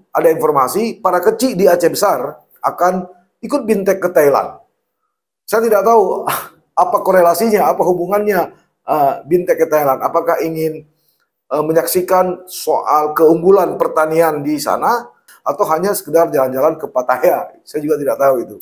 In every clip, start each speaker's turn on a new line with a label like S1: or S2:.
S1: ada informasi para kecil di Aceh Besar akan ikut bintek ke Thailand. Saya tidak tahu apa korelasinya, apa hubungannya bintek ke Thailand. Apakah ingin menyaksikan soal keunggulan pertanian di sana atau hanya sekedar jalan-jalan ke Pattaya? Saya juga tidak tahu itu.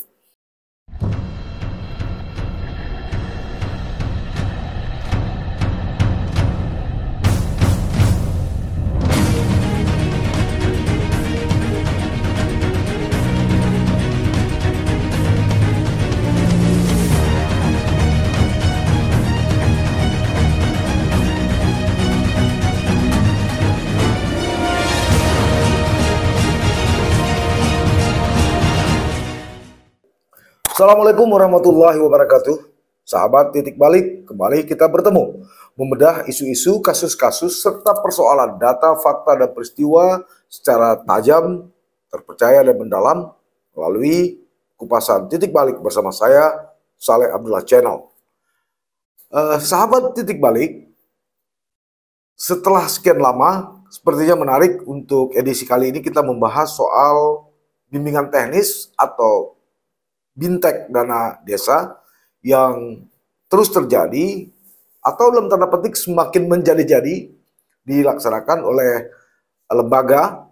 S1: Assalamualaikum warahmatullahi wabarakatuh. Sahabat Titik Balik, kembali kita bertemu membedah isu-isu, kasus-kasus, serta persoalan data, fakta, dan peristiwa secara tajam, terpercaya, dan mendalam melalui kupasan Titik Balik bersama saya, Saleh Abdullah Channel. Sahabat Titik Balik, setelah sekian lama, sepertinya menarik untuk edisi kali ini kita membahas soal bimbingan teknis atau bintek dana desa yang terus terjadi atau dalam tanda petik semakin menjadi-jadi dilaksanakan oleh lembaga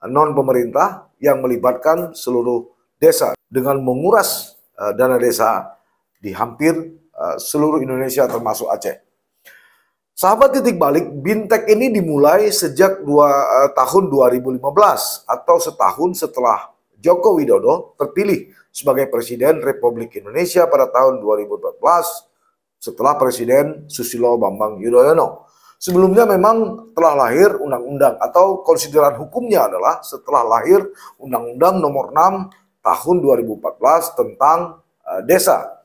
S1: non-pemerintah yang melibatkan seluruh desa dengan menguras dana desa di hampir seluruh Indonesia termasuk Aceh. Sahabat Titik Balik, bintek ini dimulai sejak tahun 2015 atau setahun setelah Joko Widodo terpilih sebagai Presiden Republik Indonesia pada tahun 2014 setelah Presiden Susilo Bambang Yudhoyono. Sebelumnya memang telah lahir undang-undang atau konsideran hukumnya adalah setelah lahir Undang-Undang Nomor 6 tahun 2014 tentang desa.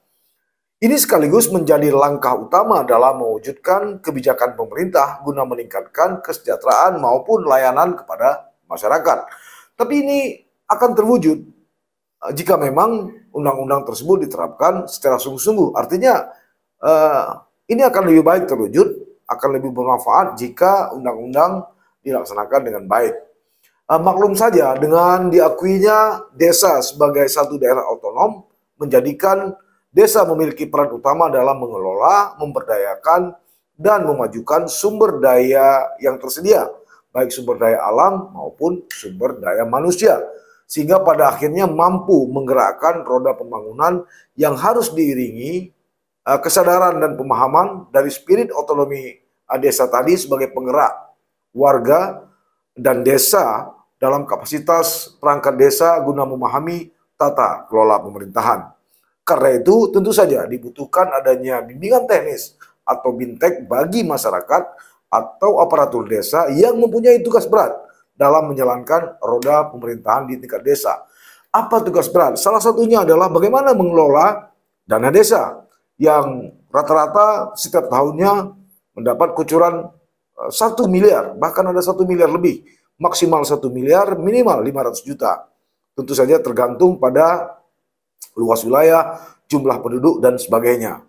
S1: Ini sekaligus menjadi langkah utama dalam mewujudkan kebijakan pemerintah guna meningkatkan kesejahteraan maupun layanan kepada masyarakat. Tapi ini akan terwujud jika memang undang-undang tersebut diterapkan secara sungguh-sungguh. Artinya ini akan lebih baik terwujud, akan lebih bermanfaat jika undang-undang dilaksanakan dengan baik. Maklum saja dengan diakuinya desa sebagai satu daerah otonom menjadikan desa memiliki peran utama dalam mengelola, memberdayakan, dan memajukan sumber daya yang tersedia, baik sumber daya alam maupun sumber daya manusia, sehingga pada akhirnya mampu menggerakkan roda pembangunan yang harus diiringi kesadaran dan pemahaman dari spirit otonomi desa tadi sebagai penggerak warga dan desa dalam kapasitas perangkat desa guna memahami tata kelola pemerintahan. Karena itu tentu saja dibutuhkan adanya bimbingan teknis atau bintek bagi masyarakat atau aparatur desa yang mempunyai tugas berat dalam menjalankan roda pemerintahan di tingkat desa. Apa tugas berat? Salah satunya adalah bagaimana mengelola dana desa yang rata-rata setiap tahunnya mendapat kucuran 1 miliar, bahkan ada 1 miliar lebih, maksimal 1 miliar, minimal 500 juta. Tentu saja tergantung pada luas wilayah, jumlah penduduk, dan sebagainya.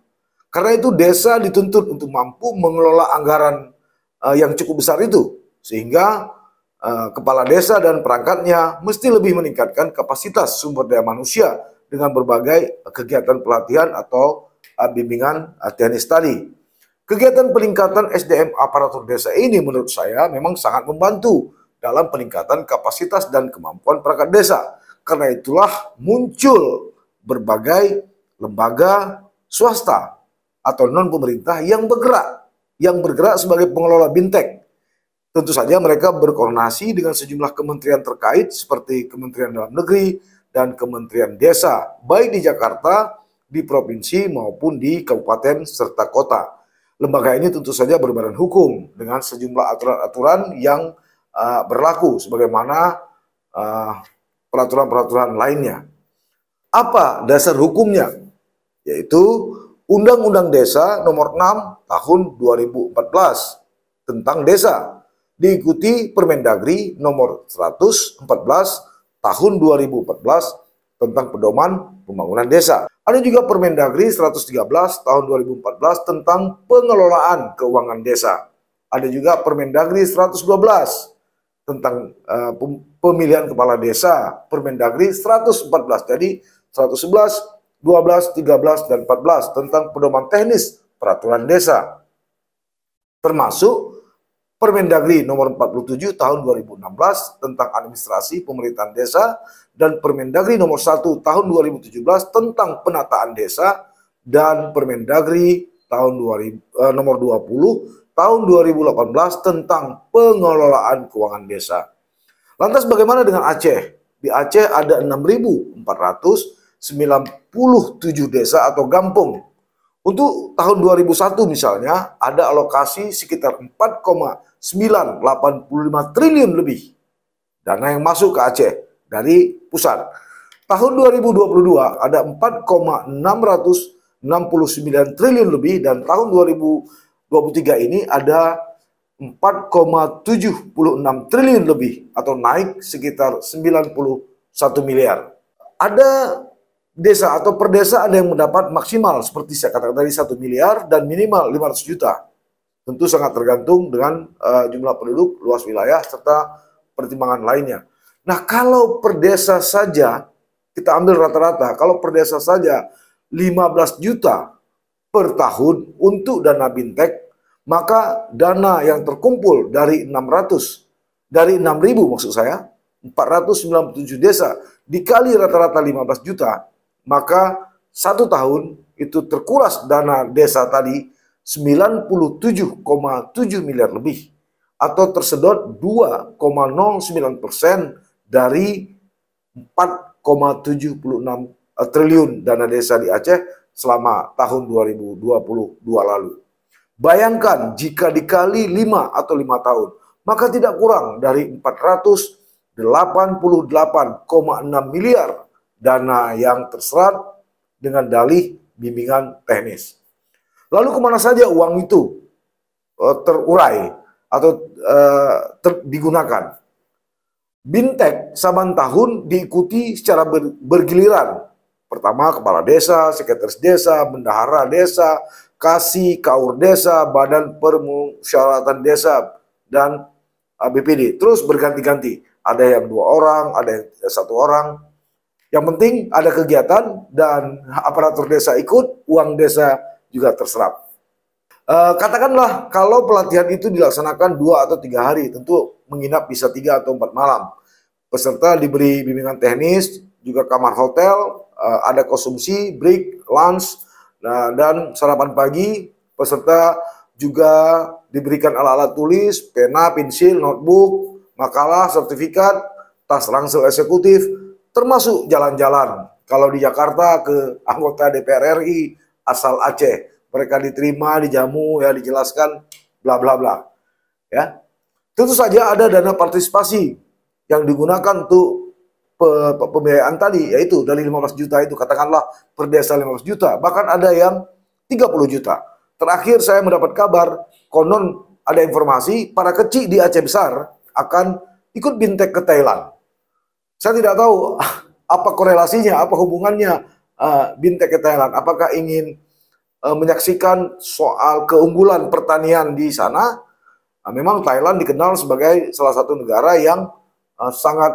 S1: Karena itu desa dituntut untuk mampu mengelola anggaran yang cukup besar itu, sehingga kepala desa dan perangkatnya mesti lebih meningkatkan kapasitas sumber daya manusia dengan berbagai kegiatan pelatihan atau bimbingan teknis tadi. Kegiatan peningkatan SDM aparatur desa ini menurut saya memang sangat membantu dalam peningkatan kapasitas dan kemampuan perangkat desa. Karena itulah muncul berbagai lembaga swasta atau non-pemerintah yang bergerak sebagai pengelola bintek. Tentu saja mereka berkoordinasi dengan sejumlah kementerian terkait seperti Kementerian Dalam Negeri dan Kementerian Desa, baik di Jakarta, di provinsi maupun di kabupaten serta kota. Lembaga ini tentu saja berbadan hukum dengan sejumlah aturan-aturan yang berlaku sebagaimana peraturan-peraturan lainnya. Apa dasar hukumnya? Yaitu Undang-Undang Desa Nomor 6 Tahun 2014 tentang desa, diikuti Permendagri Nomor 114 Tahun 2014 tentang pedoman pembangunan desa. Ada juga Permendagri 113 Tahun 2014 tentang pengelolaan keuangan desa. Ada juga Permendagri 112 tentang pemilihan kepala desa, Permendagri 114. Jadi 111, 12, 13, dan 14 tentang pedoman teknis peraturan desa. Termasuk Permendagri nomor 47 tahun 2016 tentang administrasi pemerintahan desa dan Permendagri nomor 1 tahun 2017 tentang penataan desa dan Permendagri tahun nomor 20 tahun 2018 tentang pengelolaan keuangan desa. Lantas bagaimana dengan Aceh? Di Aceh ada 6.497 desa atau kampung. Untuk tahun 2001 misalnya ada alokasi sekitar 4,985 triliun lebih dana yang masuk ke Aceh dari pusat. Tahun 2022 ada 4,669 triliun lebih dan tahun 2023 ini ada 4,76 triliun lebih atau naik sekitar 91 miliar. Ada desa atau per desa ada yang mendapat maksimal seperti saya katakan tadi 1 miliar dan minimal 500 juta. Tentu sangat tergantung dengan jumlah penduduk, luas wilayah, serta pertimbangan lainnya. Nah, kalau per desa saja, kita ambil rata-rata, kalau per desa saja 15 juta per tahun untuk dana bintek, maka dana yang terkumpul dari 6.000 maksud saya, 497 desa, dikali rata-rata 15 juta, maka 1 tahun itu terkuras dana desa tadi 97,7 miliar lebih atau tersedot 2,09% dari 4,76 triliun dana desa di Aceh selama tahun 2022 lalu. Bayangkan jika dikali 5 atau 5 tahun, maka tidak kurang dari 488,6 miliar dana yang terserap dengan dalih bimbingan teknis. Lalu kemana saja uang itu terurai atau digunakan? Bintek saban tahun diikuti secara bergiliran. Pertama kepala desa, sekretaris desa, bendahara desa, kasih, kaur desa, badan permusyawaratan desa, dan BPD. Terus berganti-ganti. Ada yang 2 orang, ada yang 1 orang. Yang penting ada kegiatan dan aparatur desa ikut, uang desa juga terserap. Katakanlah kalau pelatihan itu dilaksanakan 2 atau 3 hari, tentu menginap bisa 3 atau 4 malam. Peserta diberi bimbingan teknis, juga kamar hotel, ada konsumsi, break, lunch, dan sarapan pagi. Peserta juga diberikan alat-alat tulis, pena, pensil, notebook, makalah, sertifikat, tas ransel eksekutif, termasuk jalan-jalan. Kalau di Jakarta ke anggota DPR RI asal Aceh, mereka diterima, dijamu, ya dijelaskan, bla bla bla. Ya, tentu saja ada dana partisipasi yang digunakan untuk pembiayaan tadi, yaitu dari 15 juta itu, katakanlah per desa 15 juta, bahkan ada yang 30 juta. Terakhir saya mendapat kabar, konon ada informasi para kecil di Aceh Besar akan ikut bintek ke Thailand. Saya tidak tahu apa korelasinya, apa hubungannya bintek ke Thailand. Apakah ingin menyaksikan soal keunggulan pertanian di sana? Memang Thailand dikenal sebagai salah satu negara yang sangat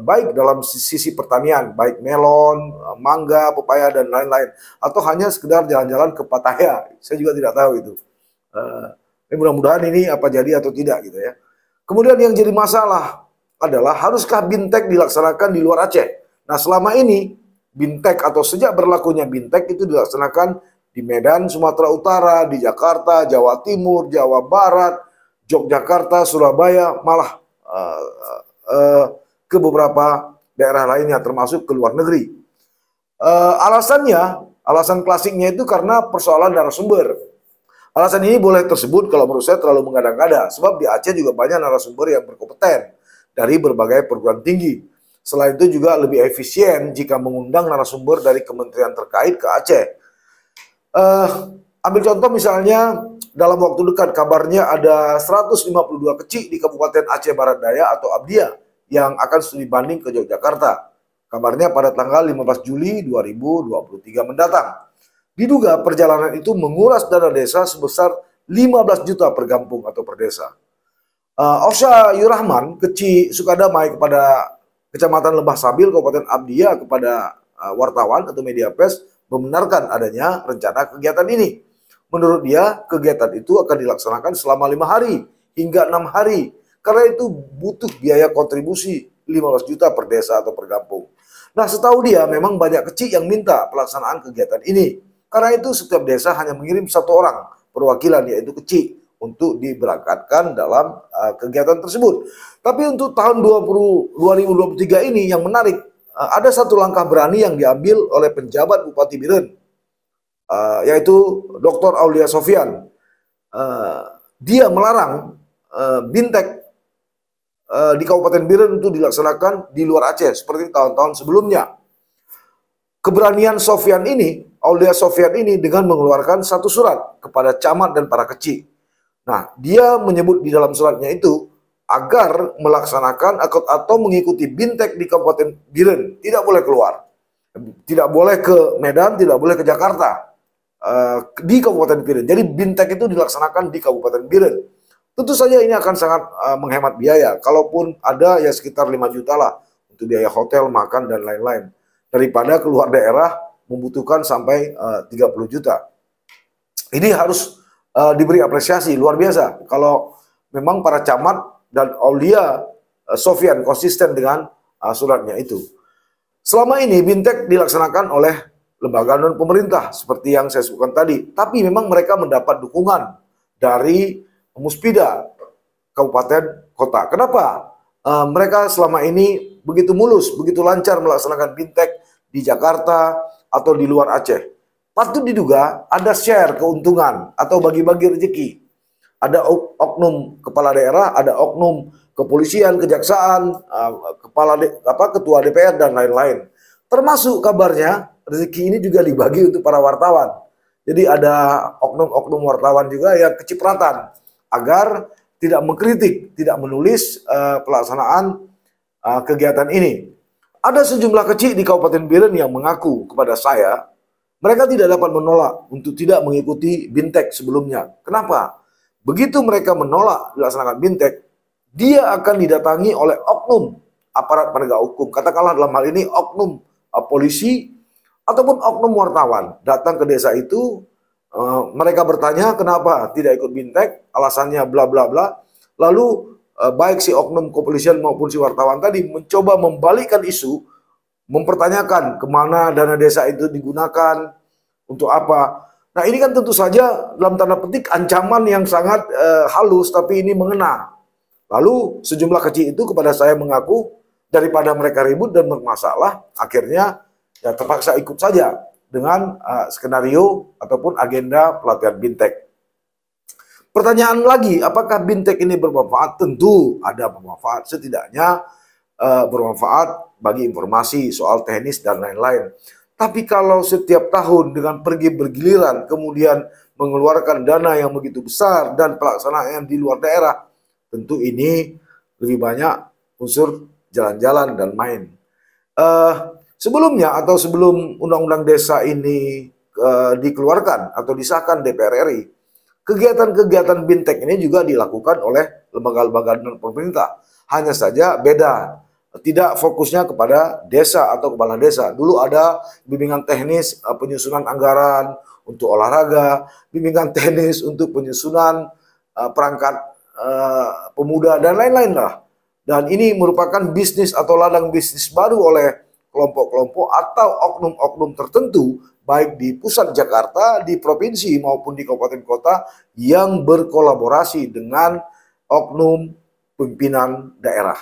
S1: baik dalam sisi pertanian, baik melon, mangga, pepaya, dan lain-lain. Atau hanya sekedar jalan-jalan ke Pattaya. Saya juga tidak tahu itu. Mudah-mudahan ini apa jadi atau tidak gitu ya. Kemudian yang jadi masalah adalah haruskah bintek dilaksanakan di luar Aceh? Nah, selama ini bintek atau sejak berlakunya bintek itu dilaksanakan di Medan, Sumatera Utara, di Jakarta, Jawa Timur, Jawa Barat, Yogyakarta, Surabaya, malah ke beberapa daerah lainnya termasuk ke luar negeri. Alasan klasiknya itu karena persoalan narasumber. Alasan ini boleh tersebut kalau menurut saya terlalu mengada-ngada, sebab di Aceh juga banyak narasumber yang berkompeten dari berbagai perguruan tinggi. Selain itu juga lebih efisien jika mengundang narasumber dari kementerian terkait ke Aceh. Ambil contoh misalnya, dalam waktu dekat kabarnya ada 152 kecil di Kabupaten Aceh Barat Daya atau Abdia yang akan studi banding ke Yogyakarta. Kabarnya pada tanggal 15 Juli 2023 mendatang. Diduga perjalanan itu menguras dana desa sebesar 15 juta per kampung atau per desa. Osha Yurahman, Keci Sukadamai kepada Kecamatan Lembah Sabil, Kabupaten Abdiya kepada wartawan atau media pers membenarkan adanya rencana kegiatan ini. Menurut dia, kegiatan itu akan dilaksanakan selama 5 hari hingga 6 hari. Karena itu butuh biaya kontribusi 15 juta per desa atau per kampung. Nah, setahu dia memang banyak kecil yang minta pelaksanaan kegiatan ini. Karena itu setiap desa hanya mengirim 1 orang perwakilan, yaitu kecil, untuk diberangkatkan dalam kegiatan tersebut. Tapi untuk tahun 2023 ini yang menarik, ada satu langkah berani yang diambil oleh penjabat Bupati Biren, yaitu Dr. Aulia Sofyan. Dia melarang Bintek di Kabupaten Biren itu dilaksanakan di luar Aceh seperti tahun-tahun sebelumnya. Keberanian Sofyan ini, Aulia Sofyan ini, dengan mengeluarkan satu surat kepada camat dan para kecil. Nah, dia menyebut di dalam suratnya itu agar melaksanakan atau mengikuti Bintek di Kabupaten Biren tidak boleh keluar, tidak boleh ke Medan, tidak boleh ke Jakarta, di Kabupaten Biren. Jadi Bintek itu dilaksanakan di Kabupaten Biren. Tentu saja ini akan sangat menghemat biaya. Kalaupun ada ya sekitar 5 juta lah untuk biaya hotel, makan, dan lain-lain. Daripada keluar daerah membutuhkan sampai 30 juta. Ini harus diberi apresiasi luar biasa. Kalau memang para camat dan Aulia Sofyan konsisten dengan suratnya itu. Selama ini Bintek dilaksanakan oleh lembaga non pemerintah seperti yang saya sebutkan tadi. Tapi memang mereka mendapat dukungan dari Muspida Kabupaten Kota. Kenapa? Mereka selama ini begitu mulus, begitu lancar melaksanakan Bintek di Jakarta atau di luar Aceh. Patut diduga ada share keuntungan atau bagi-bagi rezeki. Ada oknum kepala daerah, ada oknum kepolisian, kejaksaan, ketua DPR, dan lain-lain. Termasuk kabarnya rezeki ini juga dibagi untuk para wartawan. Jadi ada oknum-oknum wartawan juga yang kecipratan agar tidak mengkritik, tidak menulis pelaksanaan kegiatan ini. Ada sejumlah kecil di Kabupaten Biren yang mengaku kepada saya, mereka tidak dapat menolak untuk tidak mengikuti Bintek sebelumnya. Kenapa? Begitu mereka menolak dilaksanakan Bintek, dia akan didatangi oleh oknum aparat penegak hukum. Katakanlah dalam hal ini oknum polisi ataupun oknum wartawan datang ke desa itu. Mereka bertanya kenapa tidak ikut Bintek, alasannya bla bla bla. Lalu baik si oknum kepolisian maupun si wartawan tadi mencoba membalikkan isu, mempertanyakan kemana dana desa itu digunakan, untuk apa. Nah, ini kan tentu saja dalam tanda petik ancaman yang sangat halus, tapi ini mengena. Lalu sejumlah kecil itu kepada saya mengaku daripada mereka ribut dan bermasalah, akhirnya ya terpaksa ikut saja dengan skenario ataupun agenda pelatihan Bintek. Pertanyaan lagi, apakah Bintek ini bermanfaat? Tentu ada bermanfaat, setidaknya bermanfaat bagi informasi soal teknis dan lain-lain. Tapi kalau setiap tahun dengan pergi bergiliran kemudian mengeluarkan dana yang begitu besar dan pelaksanaan di luar daerah, tentu ini lebih banyak unsur jalan-jalan dan main. Sebelumnya atau sebelum Undang-Undang Desa ini dikeluarkan atau disahkan DPR RI, kegiatan-kegiatan Bintek ini juga dilakukan oleh lembaga-lembaga non pemerintah. Hanya saja beda, tidak fokusnya kepada desa atau kepala desa. Dulu ada bimbingan teknis penyusunan anggaran untuk olahraga, bimbingan teknis untuk penyusunan perangkat pemuda dan lain-lain lah. Dan ini merupakan bisnis atau ladang bisnis baru oleh kelompok-kelompok atau oknum-oknum tertentu, baik di pusat Jakarta, di provinsi maupun di kabupaten kota, yang berkolaborasi dengan oknum pimpinan daerah.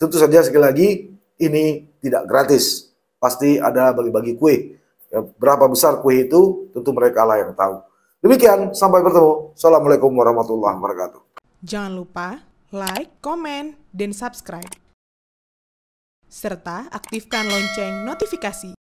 S1: Tentu saja sekali lagi ini tidak gratis, pasti ada bagi-bagi kue. Ya, berapa besar kue itu tentu mereka lah yang tahu. Demikian, sampai bertemu. Assalamualaikum warahmatullahi wabarakatuh.
S2: Jangan lupa like, komen, dan subscribe. Serta aktifkan lonceng notifikasi.